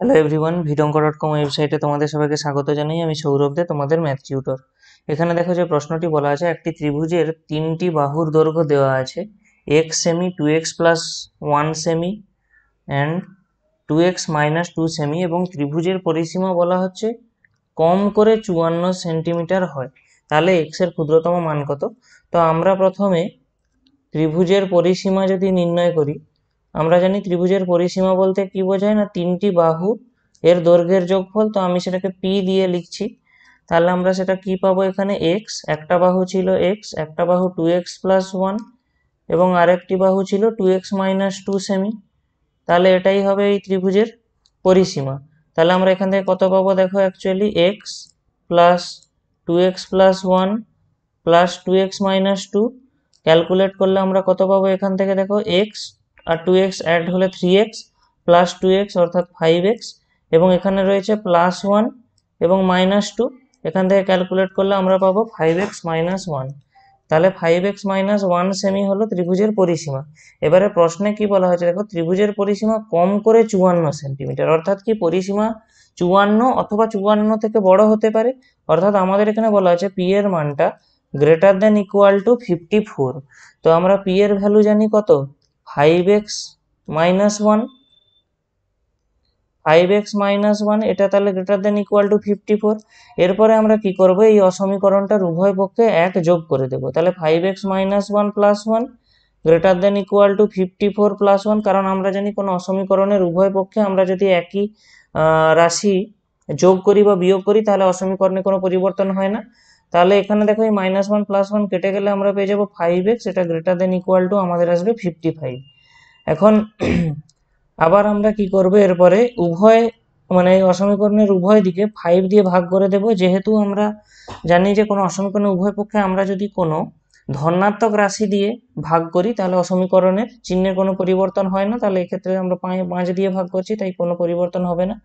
Hello everyone, ভিডঙ্ক.com ওয়েবসাইটে তোমাদের সবাইকে স্বাগত জানাই। আমি সৌরভ দে, তোমাদের ম্যাথ টিউটর। এখানে দেখো যে প্রশ্নটি বলা আছে, একটি ত্রিভুজের তিনটি বাহুর দৈর্ঘ্য দেওয়া আছে, x semi, 2x plus 1 semi and 2x minus 2 semi, এবং ত্রিভুজের পরিসীমা বলা হচ্ছে কম করে 54 সেন্টিমিটার হয়। তাহলে এক্স এর ক্ষুদ্রতম মান কত? তো আমরা প্রথমে ত্রিভুজের পরিসীমা যদি নির্ণয় করি, আমরা জানি ত্রিভুজের পরিসীমা বলতে কি বোঝায় না, তিনটি বাহু এর দৈর্ঘ্যের যোগফল। তো আমি সেটাকে পি দিয়ে লিখছি। তাহলে আমরা সেটা কি পাবো, এখানে এক্স, একটা বাহু ছিল এক্স, একটা বাহু 2x প্লাস 1 এবং আরেকটি বাহু ছিল 2x মাইনাস 2 সেমি। তাহলে এটাই হবে এই ত্রিভুজের পরিসীমা। তাহলে আমরা এখান থেকে কত পাবো দেখো, actually x plus 2x plus 1 plus 2x minus 2, calculate করলে আমরা কত পাবো এখান থেকে দেখো, এক্স আর 2x অ্যাড হলে 3x প্লাস 2x অর্থাৎ 5x, এবং এখানে রয়েছে প্লাস 1 এবং মাইনাস 2, এখান থেকে ক্যালকুলেট করলে আমরা পাবো 5x মাইনাস 1। তাহলে 5x মাইনাস 1 সেমি হলো ত্রিভুজের পরিসীমা। এবারে প্রশ্নে কি বলা হয়েছে দেখো, ত্রিভুজের পরিসীমা কম করে 54 সেন্টিমিটার, অর্থাৎ কি পরিসীমা 54 অথবা 54 থেকে বড় হতে পারে। অর্থাৎ আমাদের এখানে বলা আছে পি এর মানটা গ্রেটার দেন ইকুয়াল টু 54। তো আমরা পি এর ভ্যালু জানি কত, 5x মাইনাস 1, 5x মাইনাস 1, এটা তাহলে গ্রেটার দেন ইকুয়াল টু 54। এরপরে আমরা কি করব, এই অসমীকরণটার উভয় পক্ষে 1 যোগ করে দেবো। তাহলে 5x minus 1 plus 1 greater than equal to 54 plus 1, কারণ আমরা জানি কোনো অসমীকরণের উভয় পক্ষে আমরা যদি একই রাশি যোগ করি বা বিয়োগ করি তাহলে অসমীকরণে কোনো পরিবর্তন হয় না। তাহলে এখানে দেখো এই মাইনাস 1 প্লাস 1 কেটে গেলে আমরা পেয়ে যাবো 5x, এটা গ্রেটার দেন ইকুয়াল টু আমাদের আসবে 55। এখন আবার আমরা কি করব, এরপরে উভয় মানে অসমীকরণের উভয় দিকে 5 দিয়ে ভাগ করে দেব। যেহেতু আমরা জানি যে কোনো অসমীকরণের উভয় পক্ষে আমরা যদি কোনো ধনাত্মক রাশি দিয়ে ভাগ করি তাহলে অসমীকরণের চিহ্নের কোনো পরিবর্তন হয় না। তাহলে এক্ষেত্রে আমরা 5 দিয়ে ভাগ করছি, তাই কোনো পরিবর্তন হবে না।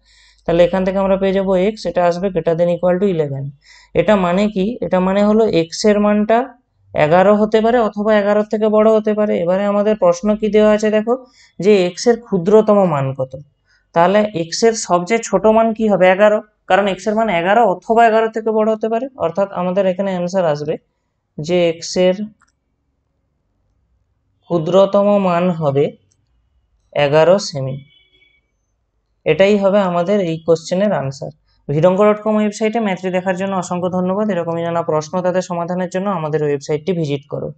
তাহলে এখান থেকে আমরা পেয়ে যাবো এক্স, এটা আসবে গ্রেটার দেন ইকুয়াল টু 11। এটা মানে কি, এটা মানে হলো এক্স এর মানটা 11 হতে পারে অথবা 11 থেকে বড় হতে পারে। এবারে আমাদের প্রশ্ন কি দেওয়া আছে দেখো, যে এক্স এর ক্ষুদ্রতম মান কত। তাহলে এক্স এর সবচেয়ে ছোট মান কি হবে, 11, কারণ এক্স এর মান 11 অথবা 11 থেকে বড় হতে পারে। অর্থাৎ আমাদের এখানে অ্যান্সার আসবে যে এক্স এর ক্ষুদ্রতম মান হবে 11 সেমি। এটাই হবে আমাদের এই কোশ্চেনের আনসার। ভিডঙ্ক.com ওয়েবসাইটে ম্যাথটি দেখার জন্য অসংখ্য ধন্যবাদ। এরকমই নানা প্রশ্ন তাদের সমাধানের জন্য আমাদের ওয়েবসাইটটি ভিজিট করো।